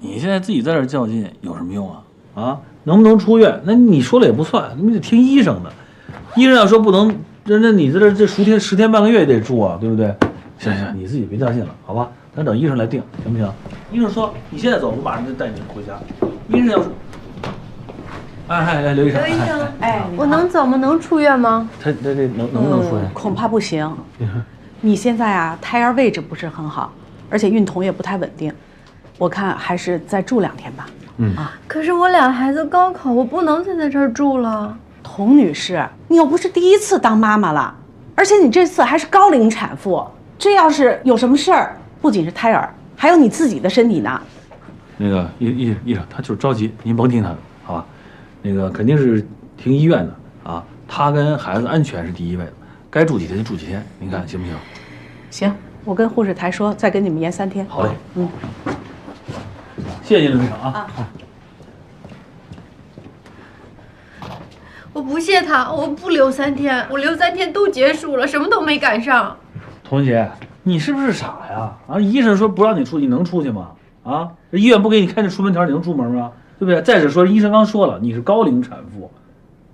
你现在自己在这较劲有什么用啊？啊，能不能出院？那你说了也不算，你得听医生的。医生要说不能，那你在这10天半个月也得住啊，对不对？行，你自己别较劲了，好吧？咱等医生来定，行不行？医生说你现在走，我马上就带你回家。医生要说，哎，刘医生，我能走吗？能出院吗？他这能不能出院？恐怕不行。你现在啊，胎儿位置不是很好，而且孕酮也不太稳定，我看还是再住2天吧。可是我俩孩子高考，我不能再在这儿住了。童女士，你又不是第一次当妈妈了，而且你这次还是高龄产妇，这要是有什么事儿，不仅是胎儿，还有你自己的身体呢。那个医生，他就是着急，您甭听他的，好吧？那个肯定是听医院的啊，他跟孩子安全是第一位的，该住几天就住几天，您看行不行？行，我跟护士台说，再给你们延3天。好嘞，谢谢您，刘医生啊。我不谢他，我不留3天，我留3天都结束了，什么都没赶上。童姐，你是不是傻呀？啊，医生说不让你出，你能出去吗？啊，医院不给你开这出门条，你能出门吗？对不对？再者说，医生刚说了，你是高龄产妇，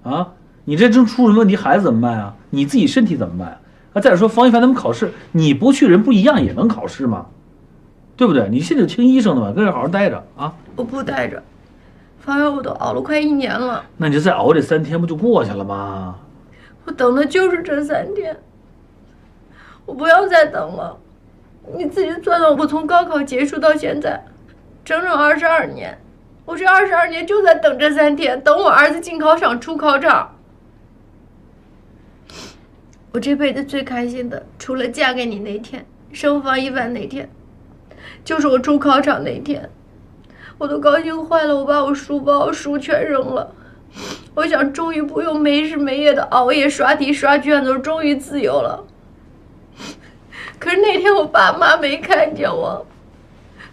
啊，你这真出什么问题，孩子怎么办啊？你自己身体怎么办啊？再者说，方一凡他们考试，你不去人不一样也能考试吗？对不对？你现在听医生的吧，跟这好好待着啊。我不待着，方圆我都熬了快1年了。那你就再熬这3天，不就过去了吗？我等的就是这3天，我不要再等了。你自己算算，我从高考结束到现在，整整22年。我这22年就在等这3天，等我儿子进考场、出考场。我这辈子最开心的，除了嫁给你那天、生方一凡那天，就是我出考场那天。我都高兴坏了，我把我书包、书全扔了。我想终于不用没日没夜的熬夜刷题、刷卷子，终于自由了。可是那天我爸妈没看见我，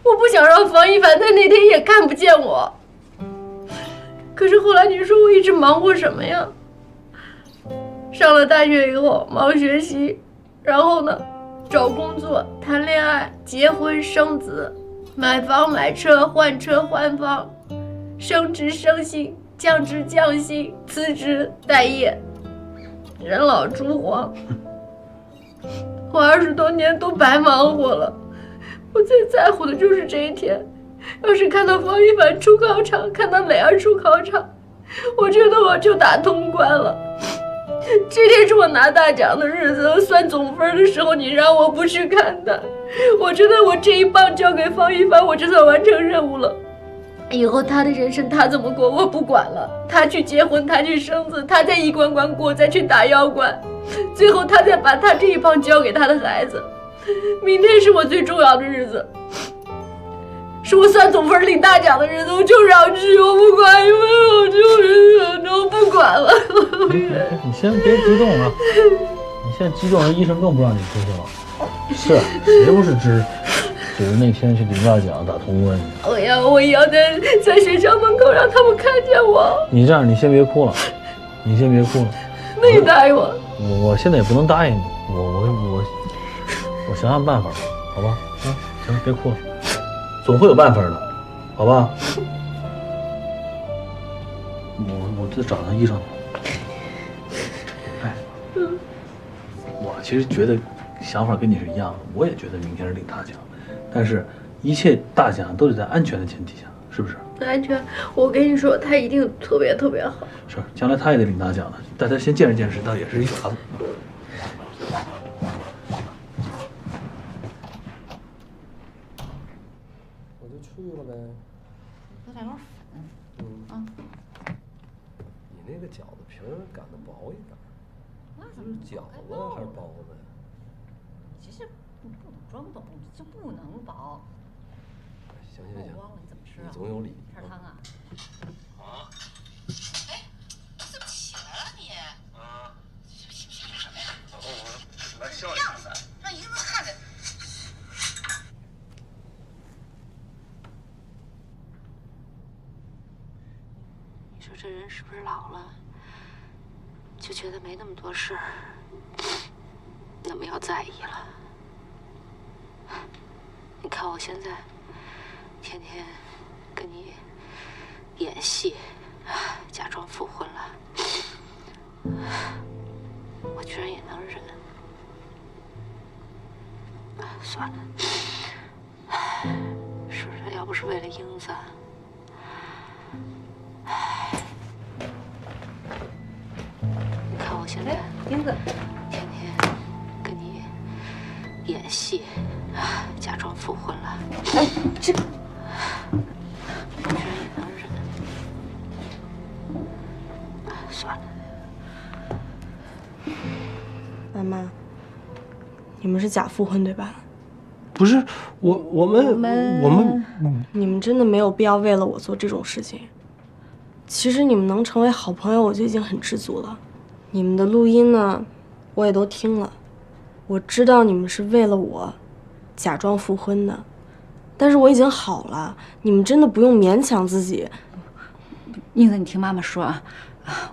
我不想让方一凡在那天也看不见我。可是后来你说我一直忙活什么呀？上了大学以后忙学习，然后呢，找工作、谈恋爱、结婚、生子，买房买车、换车换房，升职升薪、降职降薪、辞职待业，人老珠黄。我20多年都白忙活了，我最在乎的就是这一天。要是看到方一凡出考场，看到磊儿出考场，我觉得我就打通关了。这天是我拿大奖的日子，算总分的时候，你让我不去看他，我觉得我这一棒交给方一凡，我就算完成任务了。以后他的人生他怎么过我不管了，他去结婚，他去生子，他在一关关过，再去打妖怪，最后他再把他这一棒交给他的孩子。明天是我最重要的日子，是我算总分领大奖的日子，我就是要去，我不管，因为我就是我不管了。你先别激动啊，你现在激动，医生更不让你出去了。是，谁不是只是那天去领大奖打通关？我要在学校门口让他们看见我。你这样，你先别哭了，你先别哭了。那你答应我？我现在也不能答应你，我想想办法吧，好吧？啊，行，别哭了，总会有办法的，好吧？我再找趟医生。哎，我其实觉得想法跟你是一样的，我也觉得明天是领大奖，但是一切大奖都得在安全的前提下，是不是？安全，我跟你说，他一定特别特别好。是，将来他也得领大奖的，大家先见识见识，倒也是一法子。我就去了呗。搁点粉。你那个饺子皮儿擀的薄一点。那是饺子还是包子呀？其实不懂装懂就不能薄。行，我忘了你怎么吃啊？你总有理。片汤啊。啊？哎，你怎么起来了你？啊？起什么呀？我来笑你。样子，让一个人看着。你说这人是不是老了，就觉得没那么多事儿，那么要在意了？你看我现在，天天跟你演戏，假装复婚了。我居然也能忍。算了，是不是要不是为了英子，你看我现在，英子，天天跟你演戏，假装复婚了。哎，这我居然也能忍。算了。妈妈，你们是假复婚对吧？不是我们，你们真的没有必要为了我做这种事情。其实你们能成为好朋友，我就已经很知足了。你们的录音呢，我也都听了。我知道你们是为了我假装复婚的，但是我已经好了，你们真的不用勉强自己。英子，你听妈妈说啊，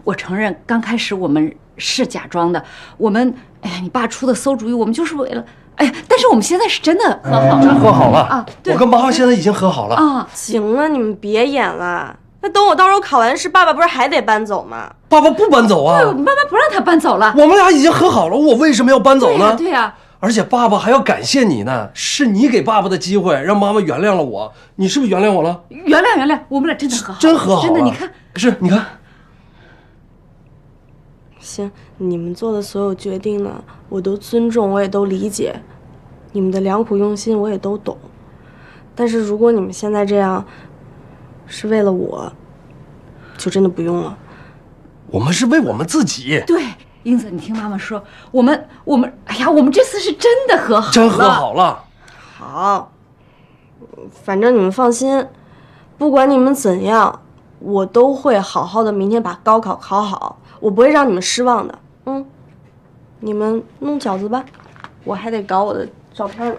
我承认刚开始我们是假装的，我们哎呀，你爸出的馊主意，我们就是为了哎呀，但是我们现在是真的和好了，真和好了啊！对，我跟妈妈现在已经和好了啊！行了，你们别演了。那等我到时候考完试，爸爸不是还得搬走吗？爸爸不搬走啊！对，我们爸爸不让他搬走了。我们俩已经和好了，我为什么要搬走呢？对呀，而且爸爸还要感谢你呢，是你给爸爸的机会，让妈妈原谅了我。你是不是原谅我了？原谅，我们俩真的和好了，真和好了。真的，你看，是，你看。行，你们做的所有决定呢，我都尊重，我也都理解，你们的良苦用心我也都懂。但是如果你们现在这样，是为了我，就真的不用了。我们是为我们自己。对，英子，你听妈妈说，我们，哎呀，我们这次是真的和好了，真和好了。好，反正你们放心，不管你们怎样，我都会好好的，明天把高考考好，我不会让你们失望的。你们弄饺子吧，我还得搞我的照片呢。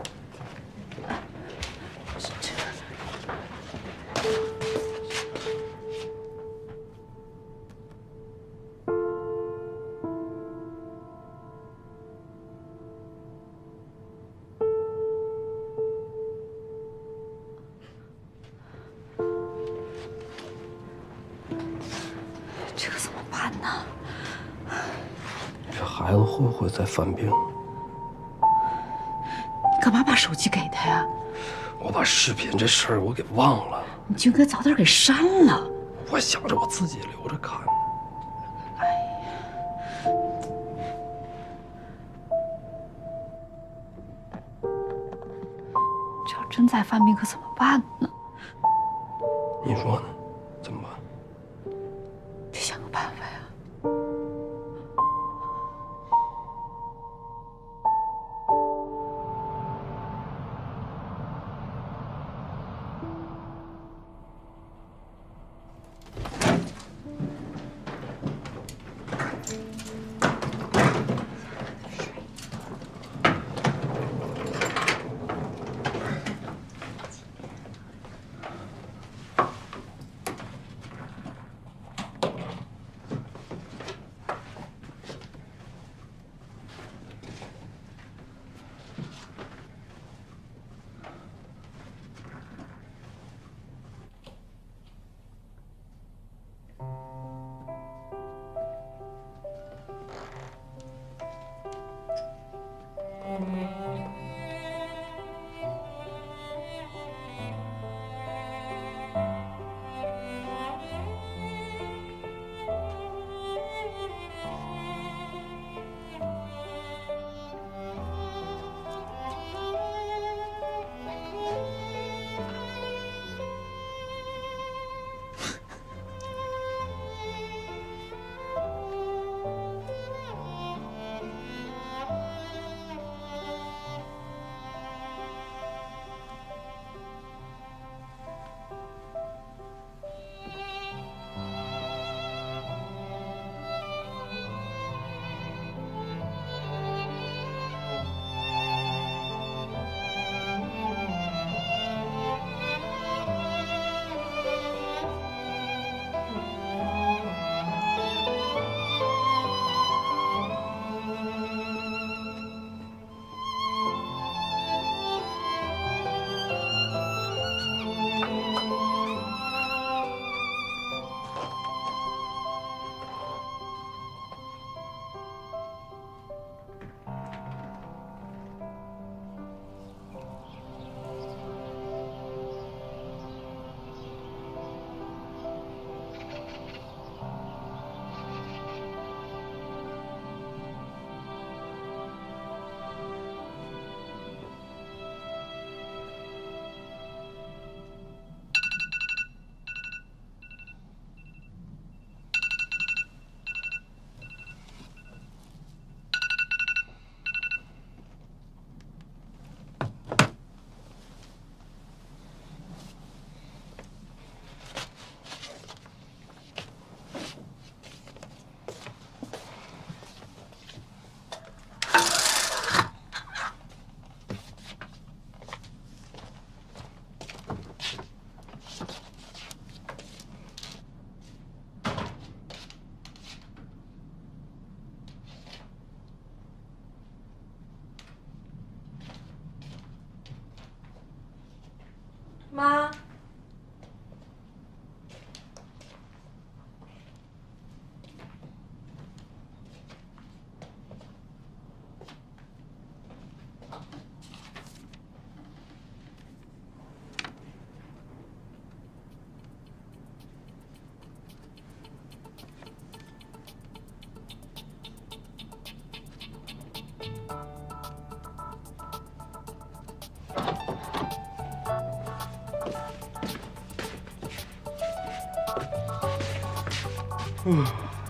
这可怎么办呢？这孩子会不会再犯病？你干嘛把手机给他呀？我把视频这事儿我给忘了，你就应该早点给删了。我想着我自己留着看。这要真再犯病可怎么办呢？你说呢？怎么办？得想个办法呀。妈。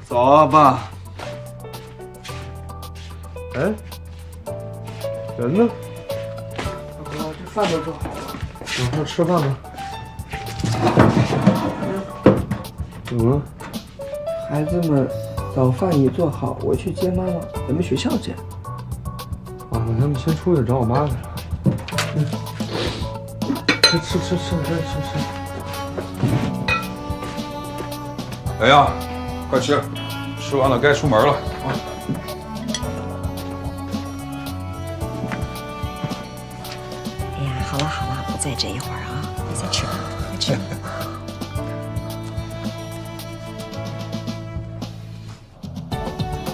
早啊，爸。哎，人呢？这饭都做好了，晚上吃饭吧。怎么了？孩子们早饭已做好，我去接妈妈，咱们学校见。啊，那他们先出去找我妈去了。吃。来呀，快吃，吃完了该出门了啊！哎呀，好了，不再这一会儿啊，别再吃了，快吃。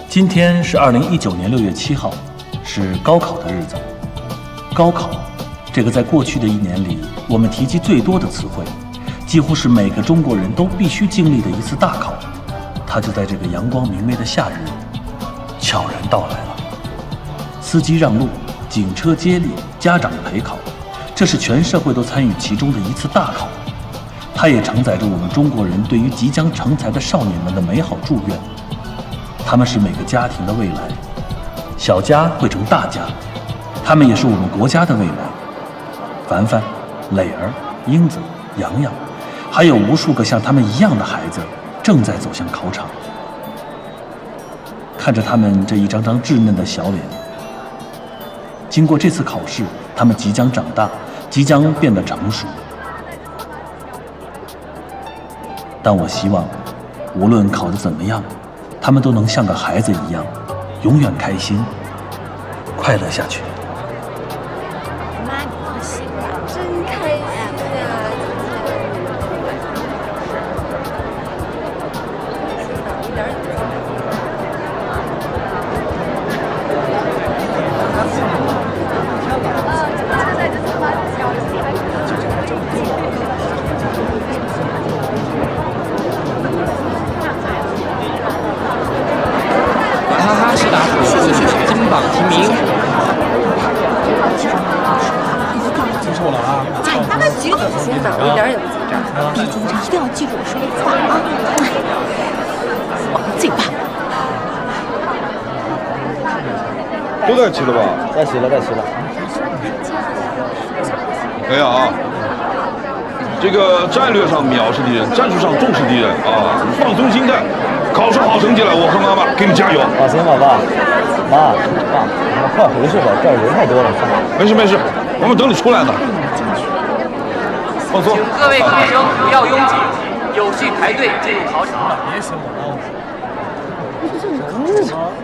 今天是2019年6月7号，是高考的日子。高考，这个在过去的一年里我们提及最多的词汇，几乎是每个中国人都必须经历的一次大考。它就在这个阳光明媚的夏日悄然到来了。司机让路，警车接力，家长陪考，这是全社会都参与其中的一次大考。它也承载着我们中国人对于即将成才的少年们的美好祝愿。他们是每个家庭的未来，小家会成大家，他们也是我们国家的未来。凡凡、磊儿、英子、洋洋，还有无数个像他们一样的孩子正在走向考场。看着他们这一张张稚嫩的小脸，经过这次考试，他们即将长大，即将变得成熟。但我希望，无论考得怎么样，他们都能像个孩子一样，永远开心，快乐下去。妈，你放心吧，真开心呀！娃哈哈是答复，金榜题名。听错了啊！他们几个都不紧张，我一点也不紧张。别紧张，一定要记住我说的话啊！我自己办。都带齐了吧？带齐了。哎呀啊！这个战略上藐视敌人，战术上重视敌人啊！放松心态，考出好成绩来，我和妈妈给你加油。放心吧，爸，你们快回去吧，这儿人太多了。没事，我们等你出来呢。放松。请各位考生不要拥挤，有序排队进入考场。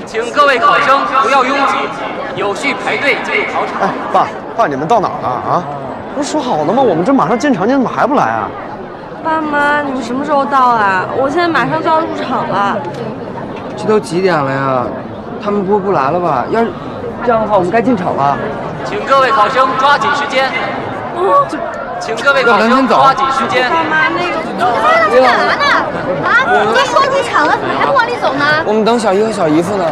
请各位考生不要拥挤，有序排队进入考场。哎，爸，你们到哪儿了啊？不是说好了吗？我们这马上进场，你怎么还不来啊？爸妈，你们什么时候到啊？我现在马上就要入场了。这都几点了呀？他们不来了吧？要是这样的话，我们该进场了。请各位考生抓紧时间。请各位考生抓紧时间。爸妈，那个你们在干嘛呢？啊，都说入场了，怎么还不往里走呢？我们等小姨和小姨夫呢。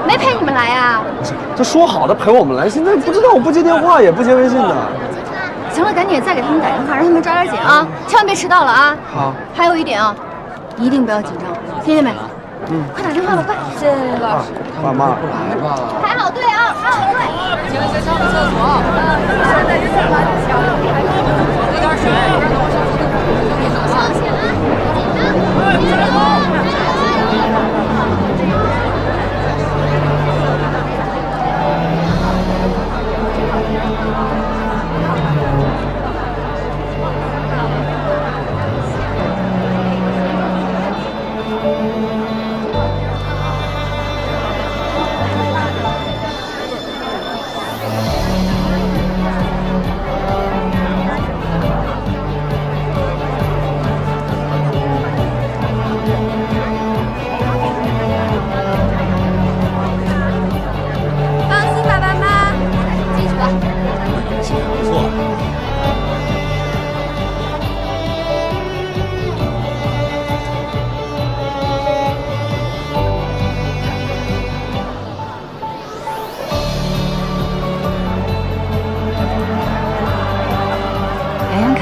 没陪你们来呀？这说好的陪我们来，现在不知道我不接电话也不接微信的。行了，赶紧再给他们打电话，让他们抓点紧啊，千万别迟到了啊！好。还有一点啊，一定不要紧张，听见没？快打电话吧，快！谢谢老师。爸妈，不来吧？排好队啊，排好队！请先上个厕所。现在人很小，喝点水。上起来，紧张！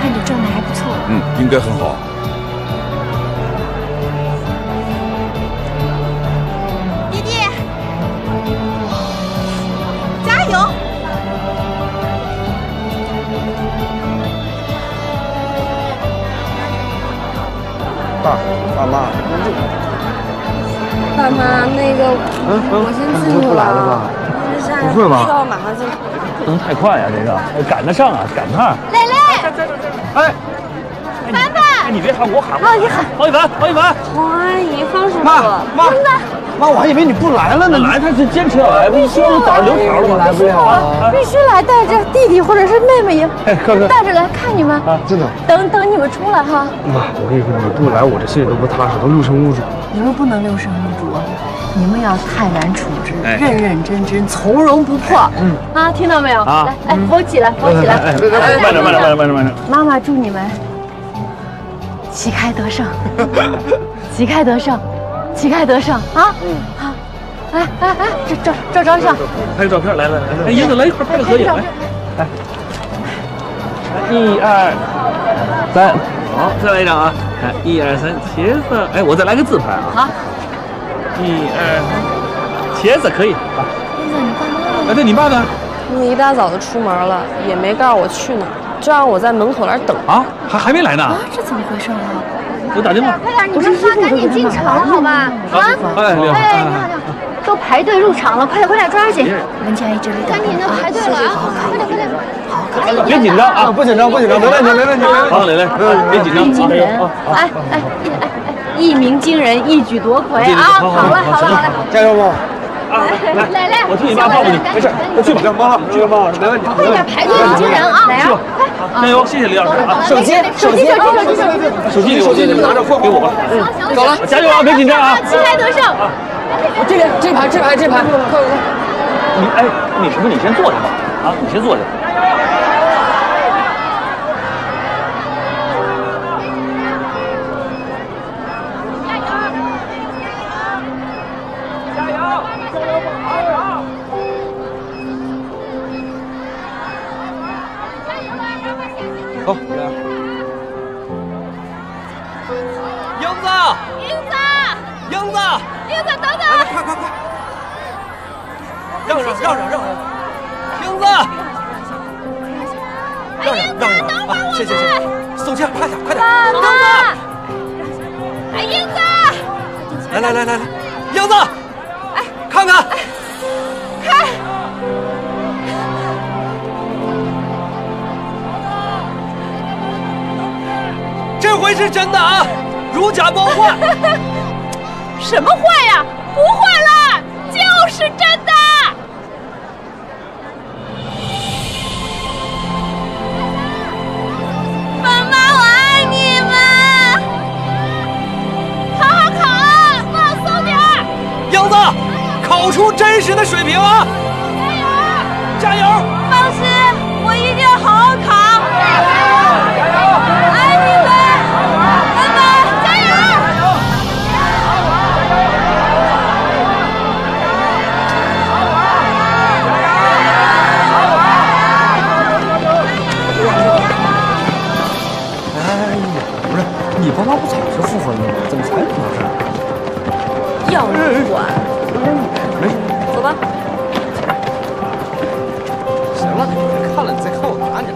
看着状态还不错。应该很好。弟弟，加油！爸妈，爸妈，那个，我先进去不来了吧？不会吧？需要马上进。不能太快呀，这个赶得上啊，赶趟。蕾蕾，哎，凡凡，哎，你别喊，我喊。啊，你喊王一凡，王一凡，黄阿姨、方叔叔，妈，我还以为你不来了呢。来，他是坚持要来，不是说了早上留条了吗？来不了啊！必须来带着弟弟或者是妹妹也带着来看你们啊，真的。等你们出来哈。妈，我跟你说，你不来，我这心里都不踏实，都六神无主。你们不能六神无主，你们要泰然处之，认认真真，从容不迫。啊，听到没有？来，哎，扶起来，扶起来。慢点。妈妈祝你们旗开得胜，旗开得胜，旗开得胜啊！好，哎，照张相，拍个照片，来，哎，英子来一块拍个合影，来，1、2、3，好，再来一张啊，来1、2、3，茄子，哎，我再来个自拍啊，好，1、2，茄子可以啊，英子，你爸妈呢？哎，对你爸呢？你一大早就出门了，也没告诉我去哪儿，就让我在门口那儿等。啊，还没来呢？啊，这怎么回事啊？我打电话。快点，你们仨赶紧进场好吧？哎，你好。哎，你好，都排队入场了，快点，抓紧！文佳怡这里赶紧的排队了啊！快点！别紧张啊，不紧张，没问题。好，蕾蕾，别紧张。一鸣惊人，哎，一鸣惊人，一举夺魁啊！好了，加油吧！来，我替你爸抱抱你，没事，去吧，妈，没问题。快点排队迎新人啊！来啊！加油，谢谢李老师啊！手机，你们拿着，给我吧。走了，加油啊，别紧张啊！旗开得胜！这边，这排，快！你什么？你先坐下吧，啊，你先坐下。好，英子，等等！快！让！英子，让啊！谢谢，宋倩，快点！爸妈，哎，英子，来，英子，哎，看，这回是真的啊，如假包换。什么坏呀？不坏了，就是真的。妈妈，我爱你们！好考，放松点儿。英子，考出真实的水平啊！加油！放心，我一定好好考。加油！爱你们，拜拜，加油！你爸妈不早就复婚了吗？怎么才碰到这儿？要你管？没事，走吧。行了，别看了，你再看我打你。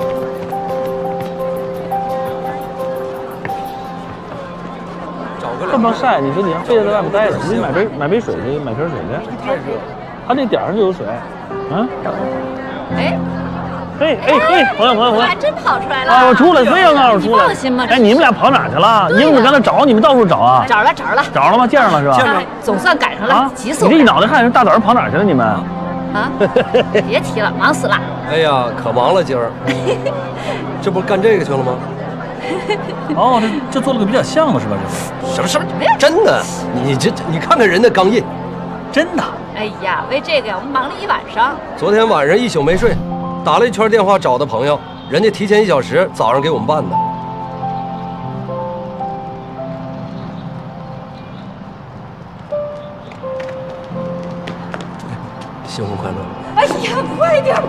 这么晒，你说你还非得在外面待着，你买杯水去，买瓶水去。太热了。他那点上就有水，啊？朋友，还真跑出来了！啊，我出来，非要让我出来。放心吧。哎，你们俩跑哪去了？英子刚才找你们到处找啊。找了。找了吗？见着了是吧？见着了，总算赶上了，急死我！你这一脑袋汗，大早上跑哪去了你们？啊！别提了，忙死了。哎呀，可忙了今儿。这不干这个去了吗？哦，这做了个比较像的是吧？这什么？真的？你看看人的刚印，真的。哎呀，为这个呀，我们忙了一晚上。昨天晚上一宿没睡，打了一圈电话找的朋友，人家提前1小时早上给我们办的。新婚快乐！哎呀，快点吧！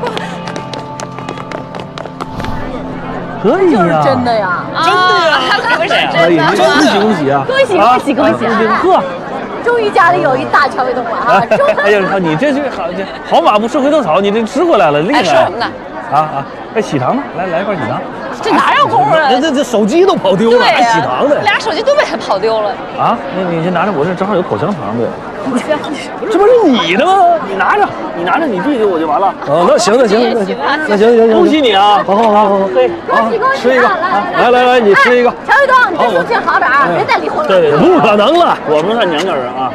可以呀，就是真的呀，真的呀，可是真的，哎呀，恭喜恭喜啊！恭喜恭喜恭喜！呵，终于家里有一大乔卫东了啊！哎呀，你这好马不吃回头草，你这吃回来了，厉害！哎，说什么呢？啊！哎，喜糖呢？来一块喜糖。这哪有功夫啊？这手机都跑丢了，还喜糖呢？俩手机都被他跑丢了。啊，你先拿着，我这正好有口香糖的。这不是你的吗？你拿着，你递给我就完了。哦，那行，恭喜你啊！好，嘿，恭喜吃一个，来，你吃一个。乔卫东，你这心情好点啊，别再离婚了。对，不可能了，我们是娘家人啊，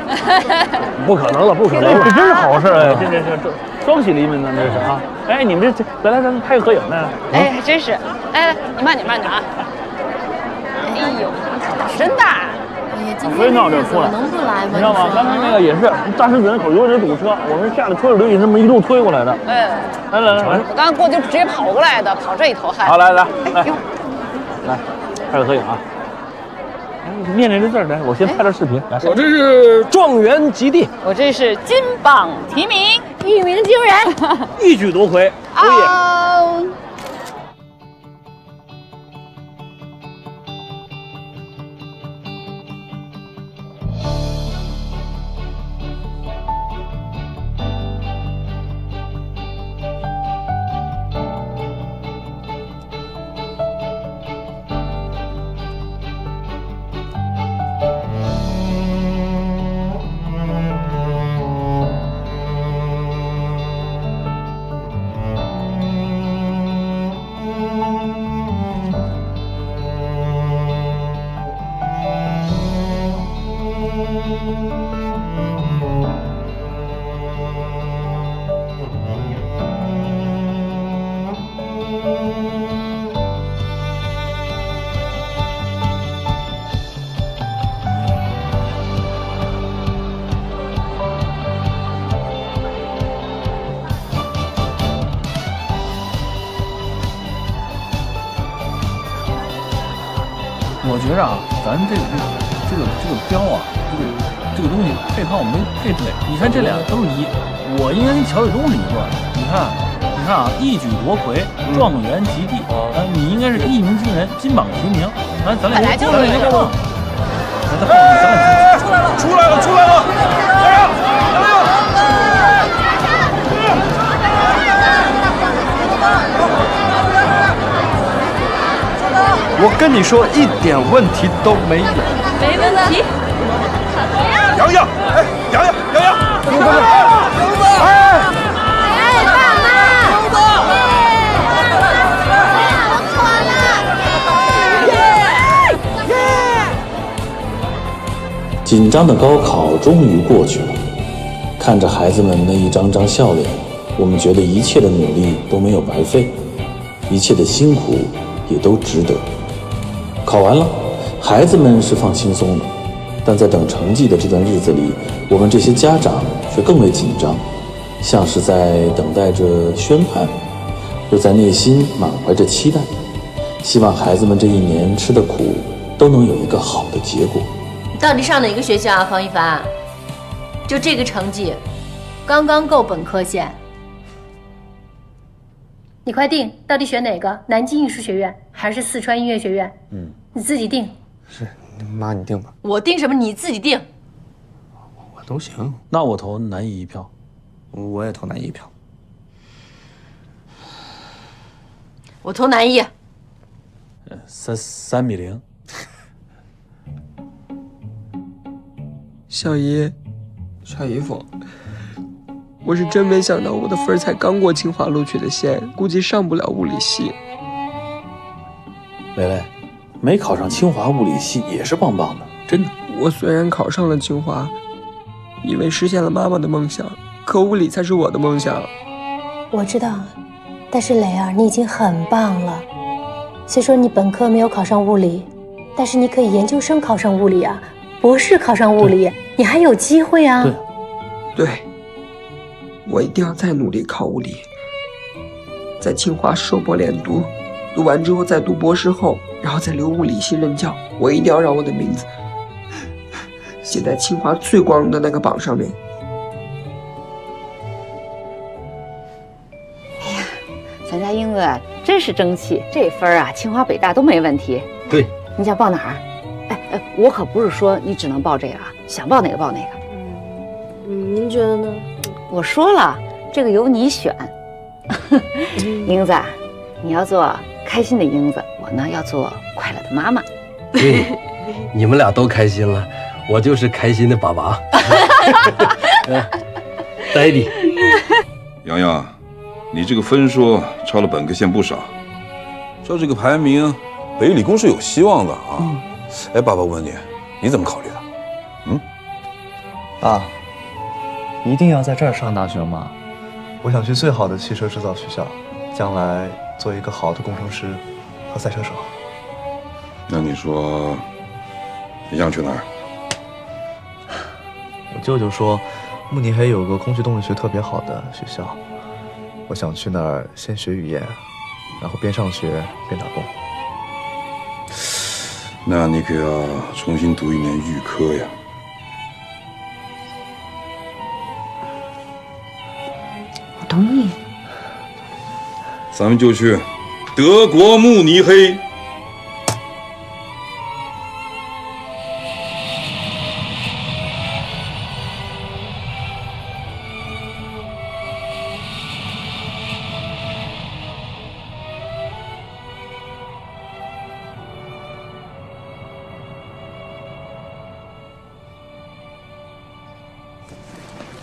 不可能了，这真是好事哎，这双喜临门呢，这是啊。哎，你们这咱拍个合影呢。哎，还真是。哎，你慢点啊。哎呦，真的。非常这出来，能不来吗？你知道吗？刚才那个也是大石子那口有点堵车，我们下来拖着轮椅这么一路推过来的。哎，来，我刚过就直接跑过来的，跑这一头汗。好，来，拍个合影啊！念这字来，我先拍段视频。来，我这是状元及第，我这是金榜题名，一鸣惊人，一举夺魁。哦。我觉着啊，咱这个标啊，这个东西配套没配对。你看这俩都是一，我应该跟乔卫东是一对。你看啊，一举夺魁，状元及第。你应该是一鸣惊人，金榜题名。咱俩就一个梦。咱俩出来了！我跟你说，一点问题都没有。没问题。洋洋，爸妈！紧张的高考终于过去了，看着孩子们那一张张笑脸，我们觉得一切的努力都没有白费，一切的辛苦也都值得。考完了，孩子们是放轻松了，但在等成绩的这段日子里，我们这些家长却更为紧张，像是在等待着宣判，又在内心满怀着期待，希望孩子们这一年吃的苦都能有一个好的结果。你到底上哪个学校啊，方一凡？就这个成绩，刚刚够本科线。你快定，到底选哪个？南京艺术学院还是四川音乐学院？你自己定。是，妈你定吧。我定什么？你自己定。我都行。那我投南艺一票。我也投南艺一票。我投南艺。3比0。小姨夫，我是真没想到我的分才刚过清华录取的线，估计上不了物理系。蕾蕾，没考上清华物理系也是棒棒的，真的。我虽然考上了清华，以为实现了妈妈的梦想，可物理才是我的梦想。我知道，但是蕾儿，你已经很棒了。虽说你本科没有考上物理，但是你可以研究生考上物理啊，博士考上物理，你还有机会啊。对，我一定要再努力考物理，在清华硕博连读，读完之后再读博士后，然后再留物理系任教。我一定要让我的名字写在清华最光荣的那个榜上面。咱家英子真是争气，这分啊，清华北大都没问题。对，你想报哪儿？哎，我可不是说你只能报这个啊，想报哪个报哪个。您觉得呢？我说了，这个由你选。英子，你要做开心的英子，我呢要做快乐的妈妈。对，你们俩都开心了，我就是开心的爸爸。Daddy， 洋洋，你这个分数超了本科线不少，照这个排名，北理工是有希望的啊。哎，爸爸问你，你怎么考虑的？爸，一定要在这儿上大学吗？我想去最好的汽车制造学校，将来做一个好的工程师和赛车手。那你说，你想去哪儿？我舅舅说，慕尼黑有个空气动力学特别好的学校，我想去那儿先学语言，然后边上学边打工。那你可要重新读1年预科呀。我同意。咱们就去德国慕尼黑。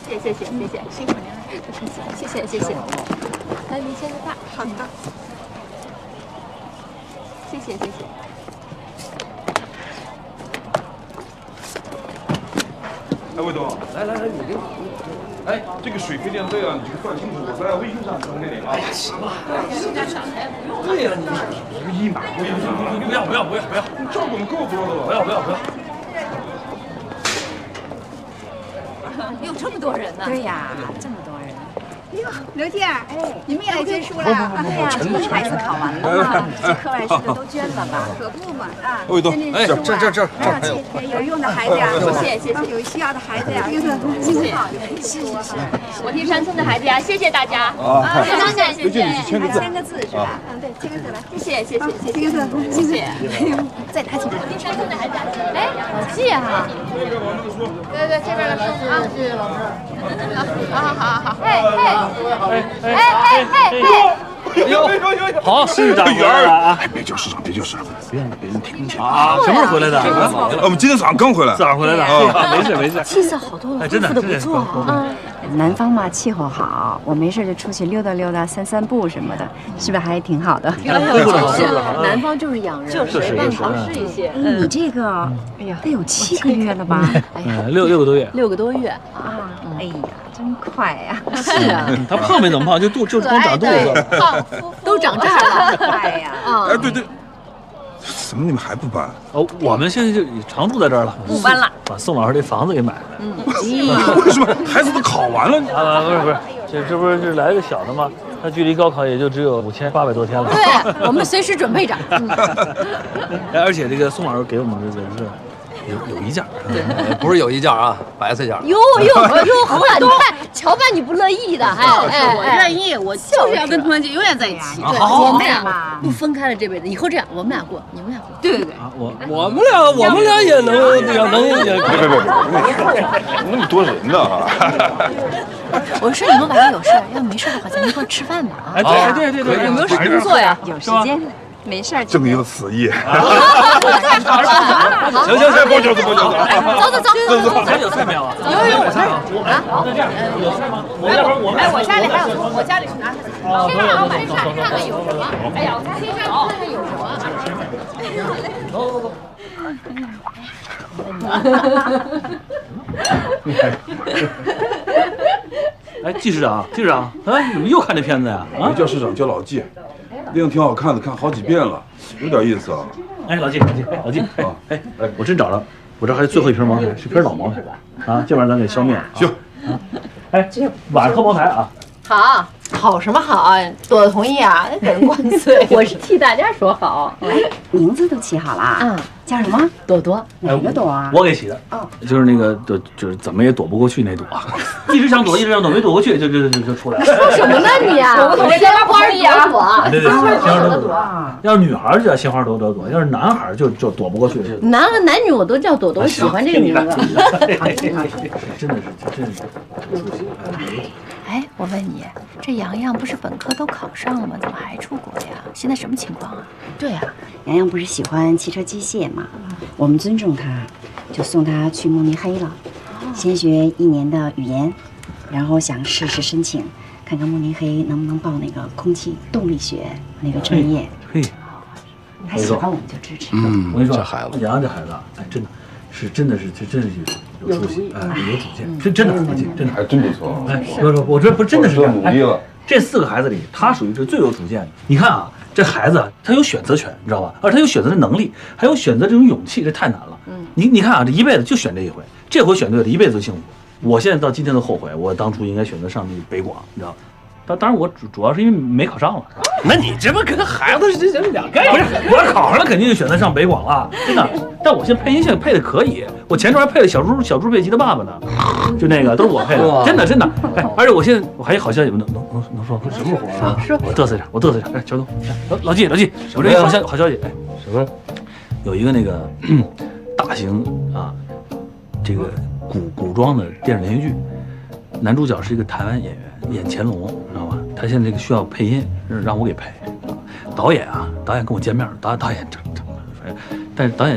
谢谢，辛苦您了，谢谢。来，您先吃饭。好的。谢谢。哎，魏总，来，你这个，哎，这个水费电费啊，你这个算清楚，我在微信上传给你啊。行了，现在上台不用。对呀，你1码，不要，你照顾的够多的了。不要。有这么多人呢？对呀，这么多人。哟，刘静，你们也来捐书了？对呀，这不是孩子考完了吗？这课外书的都捐了吧？可不嘛啊！魏总，哎，这还有有用的孩子呀，谢，有需要的孩子呀，辛苦好，是。我替山村的孩子呀，谢谢大家。非常感谢。签个字是吧？对，签个字来。谢谢，签个字，谢谢。再拿几本。我替山村的孩子，哎，谢哈。对，这边来收啊。谢谢老师。好。好，市长回来了啊！别叫市长，别让别人听见啊！什么时候回来的？我们今天早上刚回来。早上回来的，没事。气色好多了，恢复的不错啊。南方嘛，气候好，我没事就出去溜达、散步什么的，是不是还挺好的？南方就是养人，就是潮湿一些。你这个，哎呀，得有7个月了吧？6个多月。6个多月啊！哎呀，真快呀！是啊，他胖没怎么胖，就光长肚子，胖都长这儿了，快呀！哎，对，怎么你们还不搬？哦，我们现在就常住在这儿了，不搬了，把宋老师这房子给买了。为什么孩子都考完了？啊，不是，这不是来个小的吗？他距离高考也就只有5800多天了。对，我们随时准备着。而且这个宋老师给我们这个是有一件，不是有一件啊，白菜件。哟，很多。乔办你不乐意的，我愿意，我就是要跟童文杰永远在一起。对，我们俩不分开了这辈子，以后这样，我们俩过，你们俩过。对。我们俩也能也。别，那么多人呢啊！我说你们晚上有事，要没事的话，咱们一块吃饭吧啊！对，有没有事工作呀？有时间。没事儿，正有此意。行，包饺子。走，还有菜没有啊？有，我这有啊。有菜吗？我家里还有葱，我家里去拿菜。先让老板看看有什么。哎呀，先让看看有什么。走。哎，季市长，哎，怎么又看这片子呀？啊，叫市长叫老季。电影挺好看的，看好几遍了，有点意思啊。哎，老季，哎，我真找着，我这还有最后一瓶茅台，是瓶老茅台啊，这玩意儿咱给消灭了。行，哎，晚上喝茅台啊。好什么好啊？朵朵同意啊，给人灌醉。我是替大家说好。名字都起好了啊。叫什么？朵朵，哪个朵啊？我给起的。哦，就是那个就是怎么也躲不过去那朵，一直想躲，没躲过去，就出来了。说什么呢你啊？我这鲜花一样朵，对，鲜花朵朵。要是女孩就叫鲜花朵朵，要是男孩就躲不过去。男女我都叫朵朵，我喜欢这个名字。真的是。哎，我问你，这洋洋不是本科都考上了吗？怎么还出国呀？现在什么情况啊？对啊，洋洋不是喜欢汽车机械嘛，我们尊重他，就送他去慕尼黑了，先学1年的语言，然后想试试申请，看看慕尼黑能不能报那个空气动力学那个专业。嘿，他喜欢我们就支持。我跟你说，这孩子，洋洋这孩子，哎，真的是有出息，哎，有主见，真的服气，真的还真不错。哎，我这不真的是努力了。这4个孩子里，他属于是最有主见的。你看啊，这孩子他有选择权，你知道吧？而他有选择的能力，还有选择这种勇气，这太难了。你看啊，这一辈子就选这一回，这回选对了，一辈子就幸福。我现在到今天都后悔，我当初应该选择上那北广，你知道吧？当然我主要是因为没考上了。那你这不跟孩子这两概念？不是，我要考上了肯定就选择上北广了，真的。但我现在配音现在配的可以，我前段还配了小猪佩奇的爸爸呢，就那个都是我配的，真的。哎，而且我现在我还有好消息，能说什么活啊？说，我嘚瑟一下。哎，乔东，老季，我这好消息，哎，什么？有一个那个大型啊，这个古装的电视连续剧，男主角是一个台湾演员。演乾隆，知道吧？他现在这个需要配音，让我给配。导演跟我见面，导演但是导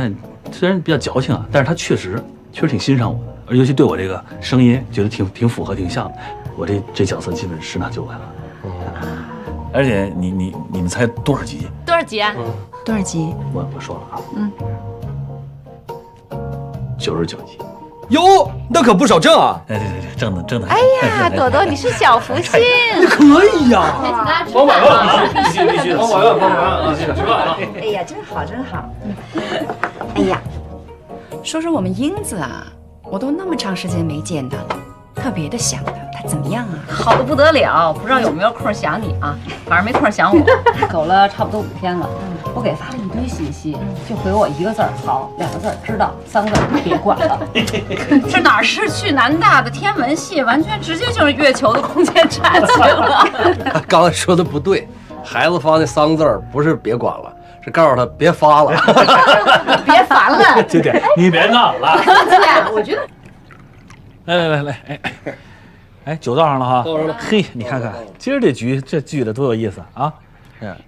演虽然比较矫情啊，但是他确实挺欣赏我的，而尤其对我这个声音觉得挺符合，挺像的。我这角色基本十拿9稳了。而且你们猜多少集？多少集啊？多少集？我说了啊，99集。哟，那可不少挣啊！哎，对，挣的。哎呀，朵朵，你是小福星，你可以呀！帮买了，必须，帮买了啊！吃饭了。哎呀，真好。哎呀，说我们英子啊，我都那么长时间没见她了，特别的想她，她怎么样啊？好的不得了，不知道有没有空想你啊？反正没空想我。走了差不多5天了，我给发了一堆信息，就回我1个字儿好，2个字儿知道，3个字儿别管了。这哪是去南大的天文系，完全直接就是月球的空间站去了。刚才说的不对，孩子发那3个字儿不是别管了，是告诉他别发了，别烦了。对，你别闹了。我觉得。来，哎，酒倒上了哈。嘿，你看看今儿这聚的多有意思啊！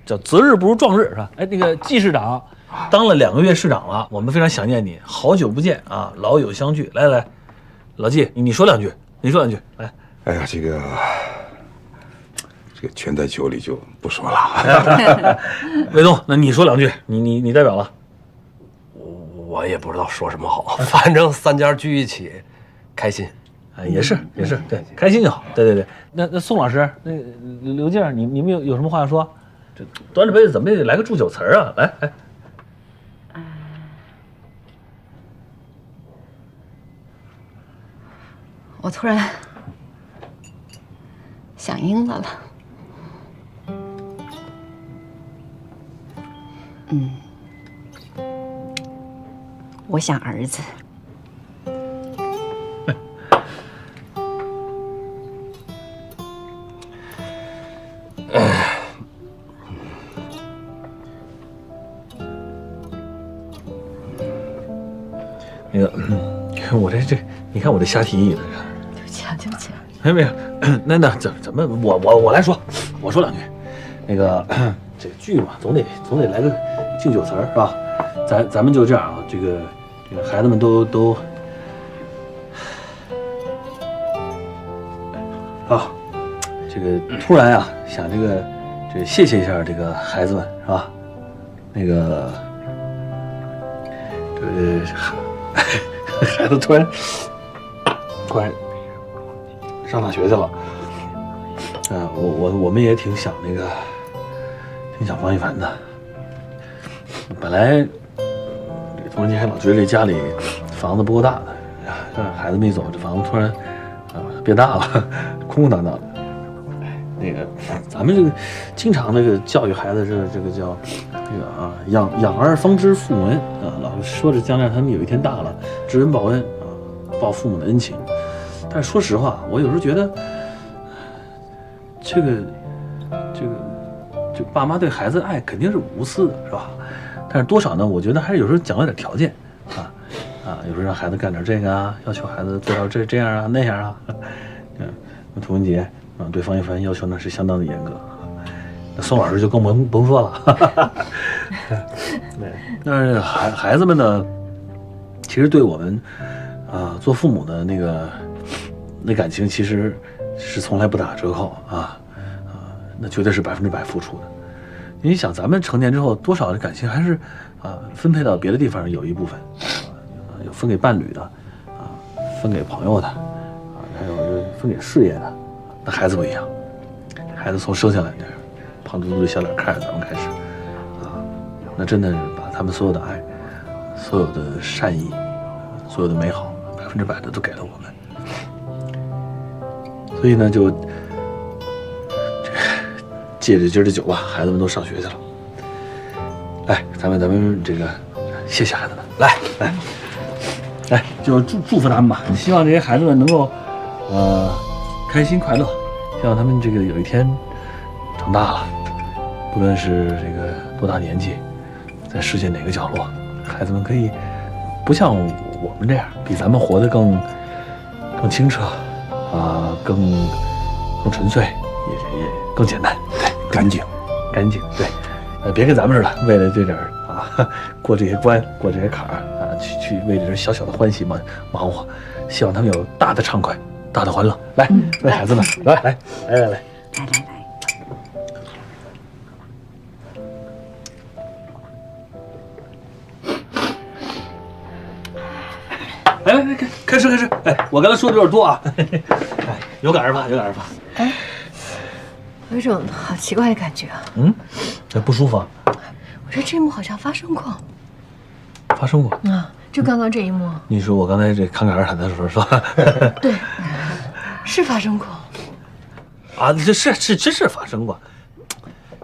叫择日不如撞日是吧？哎，那个季市长当了2个月市长了，我们非常想念你，好久不见啊，老友相聚。来，老季，你说两句，来。哎呀，这个全在酒里就不说了。卫东，那你说两句，你代表了。我也不知道说什么好，反正3家聚一起，开心。也是，对，开心就好。对。那宋老师，那刘静，你们有什么话要说？这端着杯子怎么也得来个祝酒词啊！来。我突然想英子了。我想儿子。那个，我这，你看我这瞎提议的。对不起。没有，那怎么我来说，我说两句。那个这个剧嘛，总得来个敬酒词儿是吧？咱们就这样啊，这个孩子们都啊，这个突然啊想这个谢谢一下这个孩子们是吧？那个孩子突然上大学去了，我们也挺想方一凡的。本来这个童人杰还老觉得这家里房子不够大的，让孩子们一走，这房子突然变大了，空空荡荡的。那个咱们这个经常那个教育孩子这个叫这个啊养儿方知父母恩啊，老说着将来他们有一天大了知恩报恩啊，报父母的恩情。但是说实话，我有时候觉得这个爸妈对孩子的爱肯定是无私的，是吧？但是多少呢？我觉得还是有时候讲了点条件啊，有时候让孩子干点这个啊，要求孩子做到这样啊那样啊。童文杰啊，对方一凡要求呢是相当的严格。那宋老师就更甭说了。对，但是孩子们呢，其实对我们做父母的那感情，其实是从来不打折扣那绝对是100%付出的。你想，咱们成年之后，多少的感情还是分配到别的地方，有一部分有分给伴侣的分给朋友的还有分给事业的。那孩子不一样，孩子从生下来胖嘟嘟的笑脸看着咱们开始那真的是把他们所有的爱、所有的善意、所有的美好100%的都给了我们。所以呢，就借着今儿的酒吧，孩子们都上学去了。来，咱们这个谢谢孩子们，来，就祝福他们吧。希望这些孩子们能够开心快乐，希望他们这个有一天长大了，不论是这个多大年纪，在世界哪个角落，孩子们可以不像我们这样，比咱们活得更清澈更纯粹，也更简单，对，干净，对，别跟咱们似的，为了这点过这些关，过这些坎儿去为这点小小的欢喜忙活，希望他们有大的畅快，大的欢乐。来，为孩子们，来，来，开吃。我刚才说的有点多啊，有感而发。哎，有一种好奇怪的感觉啊。这不舒服啊？我说这一幕好像发生过。发生过就刚刚这一幕。你说我刚才这侃侃而谈的时候是吧？对，是发生过。这是真是发生过。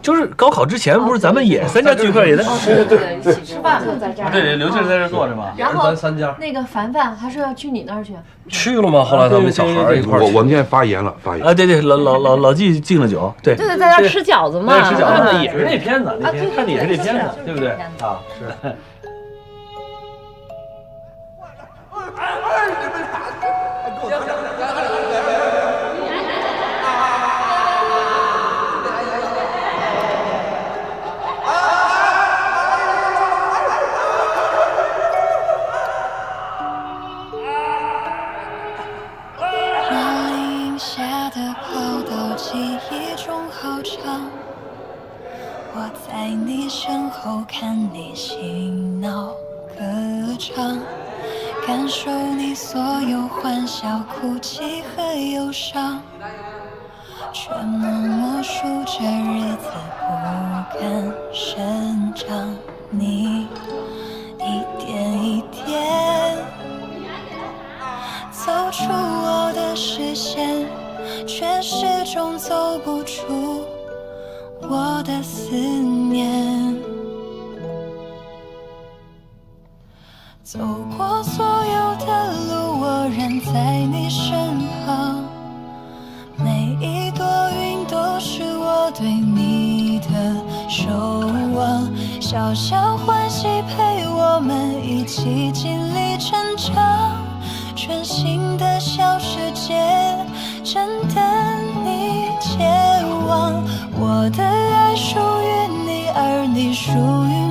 就是高考之前，不是咱们也3家聚会也在对，一起吃饭嘛，在这儿。对，刘静在这坐着嘛。然后咱3家那个凡凡他说要去你那儿去了吗？后来他们小孩一块儿，我们现在发言了。对，老纪敬了酒，对，在家吃饺子嘛，吃饺子也是那片子，看的也是这片子，对不对？是。我在你身后看你嬉闹歌唱，感受你所有欢笑、哭泣和忧伤，却默默数着日子不敢生长。你一点一点走出我的视线，却始终走不出我的思念。走过所有的路，我仍在你身旁，每一朵云都是我对你的守望，小小欢喜陪我们一起经历成长，全新的小世界正等你前往，我的爱属于你，而你属于